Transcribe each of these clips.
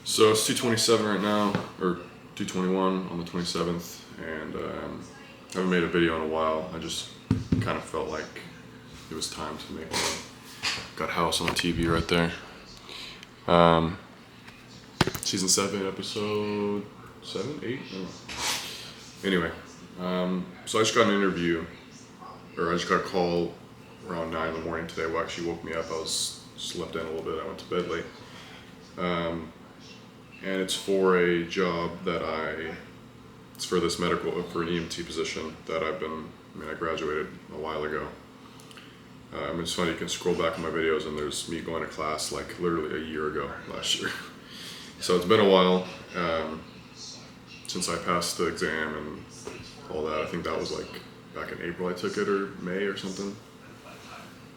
So it's 2:27 right now, or 2:21 on the 27th, and I haven't made a video in a while. I just kind of felt like it was time to make one. Got House on the TV right there. Season 7, episode 7, 8? I don't know. Anyway, so I just got an interview, or I just got a call around 9 in the morning today. Well, actually woke me up. I was slept in a little bit. I went to bed late. And it's for a job that it's for this for an EMT position that I graduated a while ago. It's funny, you can scroll back on my videos and there's me going to class like literally a year ago, last year. So it's been a while since I passed the exam and all that. I think that was like back in April I took it, or May or something.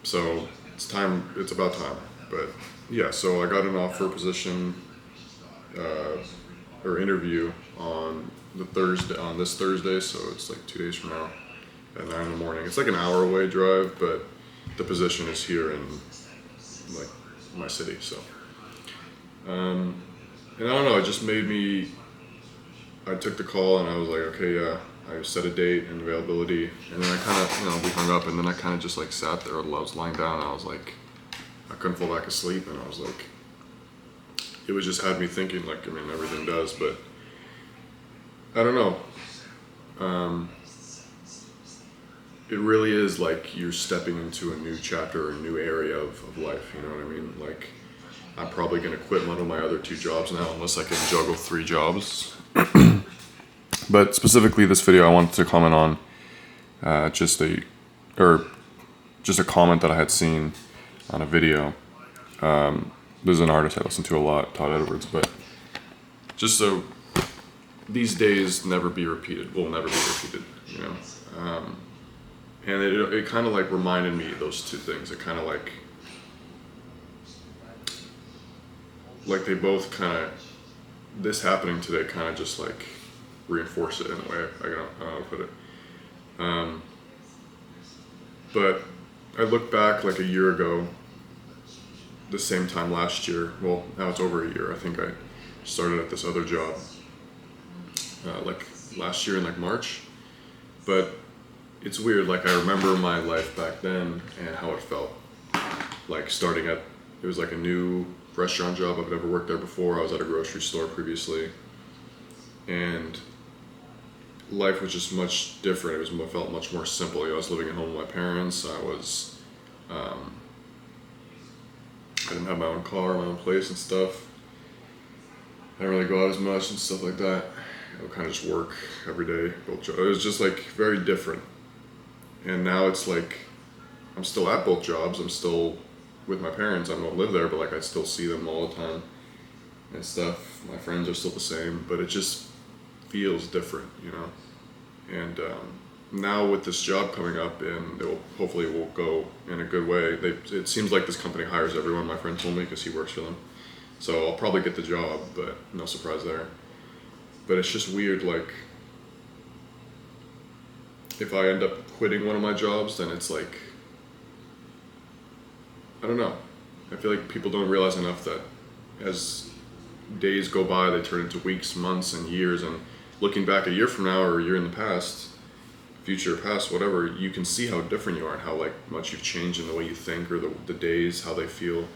So it's about time. But yeah, so I got an offer position or interview on this Thursday, so it's like 2 days from now at 9 in the morning. It's like an hour away drive, but the position is here in like my city, so and I don't know, it just made me, I took the call and I was like, okay, yeah, I set a date and availability, and then I kind of, we hung up, and then I kind of just like sat there. I was lying down and I was like, I couldn't fall back asleep, and I was like, it was just had me thinking, like, everything does, but I don't know. It really is like you're stepping into a new chapter, a new area of life, you know what I mean? Like, I'm probably gonna quit one of my other 2 jobs now, unless I can juggle 3 jobs. But specifically this video, I wanted to comment on just a comment that I had seen on a video. There's an artist I listen to a lot, Todd Edwards, but just so these days will never be repeated, you know? And it kind of like reminded me of those 2 things. It kind of like they both kind of, this happening today kind of just like reinforce it in a way. I don't know how to put it. But I look back like a year ago, the same time last year. Well, now it's over a year. I think I started at this other job like last year in like March. But it's weird, like I remember my life back then and how it felt. Like it was like a new restaurant job. I've never worked there before. I was at a grocery store previously. And life was just much different. It felt much more simple. I was living at home with my parents. I didn't have my own car, my own place and stuff. I didn't really go out as much and stuff like that. I would kind of just work every day. It was just like very different. And now it's like, I'm still at both jobs. I'm still with my parents. I don't live there, but like I still see them all the time and stuff. My friends are still the same, but it just feels different, you know? And now with this job coming up, and hopefully it will go in a good way. It seems like this company hires everyone, my friend told me, because he works for them. So I'll probably get the job, but no surprise there. But it's just weird, like, if I end up quitting one of my jobs, then it's like, I don't know. I feel like people don't realize enough that as days go by, they turn into weeks, months, and years. And looking back a year from now, or a year in the past, future, past, whatever, you can see how different you are and how like much you've changed in the way you think, or the days, how they feel.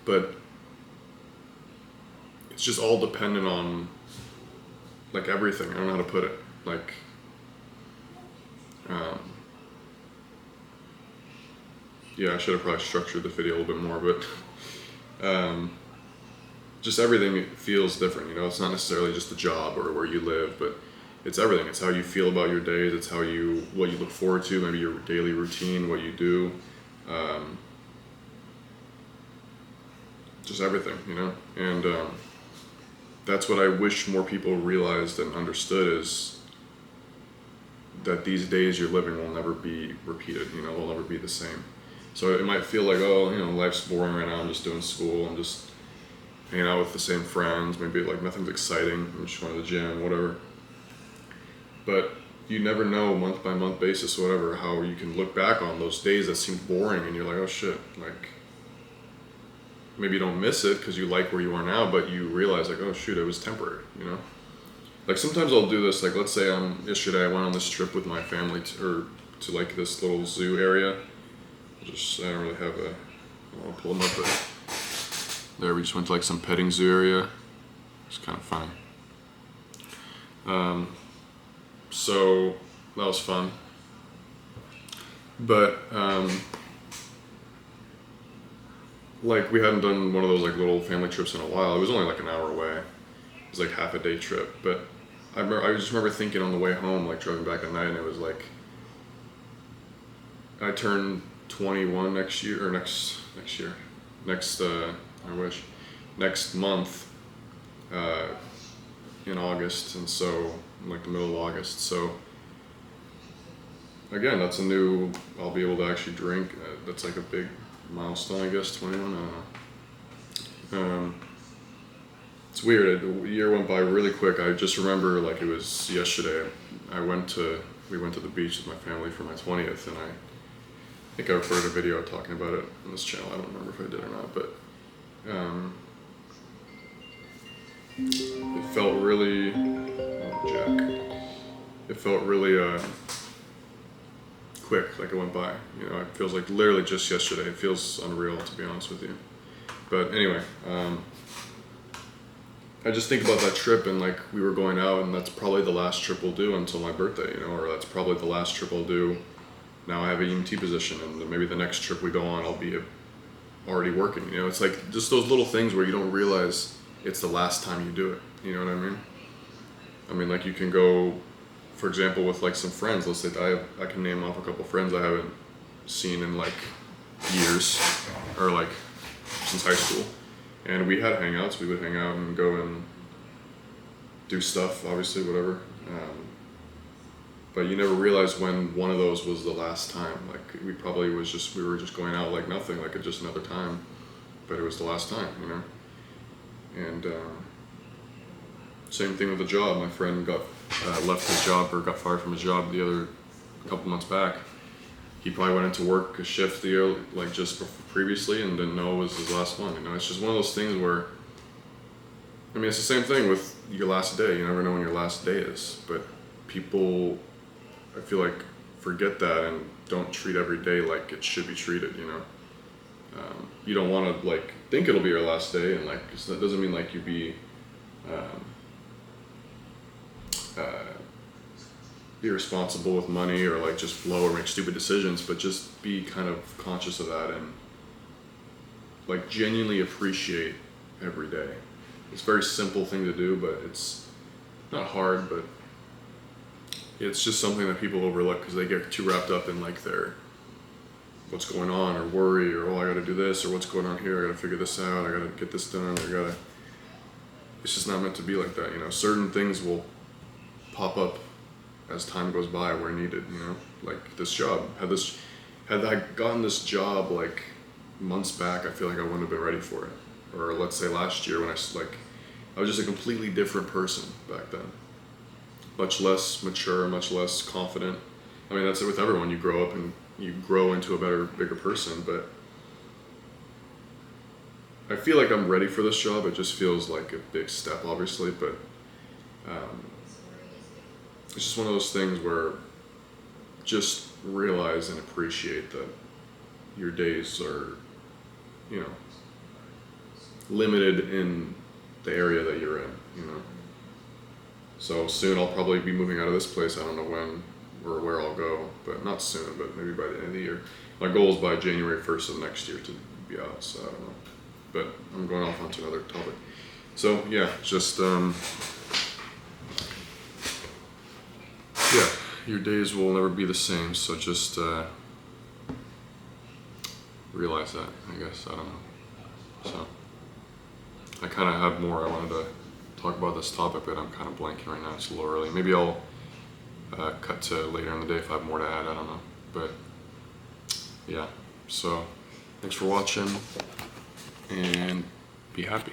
But it's just all dependent on like everything. I don't know how to put it. Like, yeah, I should have probably structured the video a little bit more, but just everything feels different, you know? It's not necessarily just the job or where you live, but it's everything. It's how you feel about your days. It's what you look forward to, maybe your daily routine, what you do. Just everything, you know? And that's what I wish more people realized and understood, is that these days you're living will never be repeated, you know, will never be the same. So it might feel like, oh, you know, life's boring right now. I'm just doing school. I'm just hanging out with the same friends. Maybe like nothing's exciting. I'm just going to the gym, whatever. But you never know, month by month basis, whatever, how you can look back on those days that seemed boring and you're like, oh shit, like maybe you don't miss it because you like where you are now, but you realize like, oh shoot, it was temporary, you know? Like sometimes I'll do this, like let's say yesterday I went on this trip with my family to like this little zoo area. I don't really have I'll pull them up, but there we just went to like some petting zoo area. It's kind of fun. So that was fun. But like we hadn't done one of those like little family trips in a while. It was only like an hour away. It was like half a day trip. But I just remember thinking on the way home, like driving back at night, and it was like I turned 21 next month in August, and so like the middle of August. So again, that's I'll be able to actually drink. That's like a big milestone, I guess. 21. I don't know. It's weird. The year went by really quick. I just remember like it was yesterday. We went to the beach with my family for my 20th, and I think I recorded a video talking about it on this channel. I don't remember if I did or not, but it felt really, It felt really quick, like it went by. You know, it feels like literally just yesterday. It feels unreal, to be honest with you. But anyway, I just think about that trip, and like we were going out, and that's probably the last trip we'll do until my birthday, you know, or that's probably the last trip I'll do. Now I have an EMT position, and then maybe the next trip we go on, I'll be already working. You know, it's like just those little things where you don't realize it's the last time you do it. You know what I mean? I mean, like you can go, for example, with like some friends. Let's say I can name off a couple friends I haven't seen in like years, or like since high school. And we had hangouts. We would hang out and go and do stuff, obviously, whatever. But you never realize when one of those was the last time. Like we were just going out like nothing, like just another time. But it was the last time, you know. And same thing with the job. My friend got left his job, or got fired from his job a couple months back. He probably went into work a shift like just previously and didn't know it was his last one. You know, it's just one of those things where, I mean, it's the same thing with your last day. You never know when your last day is. But people, I feel like, forget that and don't treat every day like it should be treated, you know. You don't want to like think it'll be your last day, and like, 'cause that doesn't mean like you be irresponsible with money or like just blow or make stupid decisions, but just be kind of conscious of that and like genuinely appreciate every day. It's a very simple thing to do, but it's not hard, but it's just something that people overlook because they get too wrapped up in like their what's going on, or worry, or oh, I gotta do this, or what's going on here, I gotta figure this out, I gotta get this done, it's just not meant to be like that, you know. Certain things will pop up as time goes by where needed, you know. Like this job, had I gotten this job like months back, I feel like I wouldn't have been ready for it. Or let's say last year when I was just a completely different person back then. Much less mature, much less confident. I mean, that's it with everyone. You grow up and you grow into a bigger person, but I feel like I'm ready for this job. It just feels like a big step, obviously, but it's just one of those things where just realize and appreciate that your days are, you know, limited in the area that you're in, you know. So soon I'll probably be moving out of this place. I don't know when or where I'll go, but not soon, but maybe by the end of the year. My goal is by January 1st of next year to be out, so I don't know. But I'm going off onto another topic. So yeah, just, yeah, your days will never be the same, so just realize that, I guess, I don't know. So, I kind of had more I wanted to talk about this topic, but I'm kind of blanking right now. It's a little early. Maybe I'll cut to later in the day if I have more to add. I don't know. But yeah, so thanks for watching, and be happy.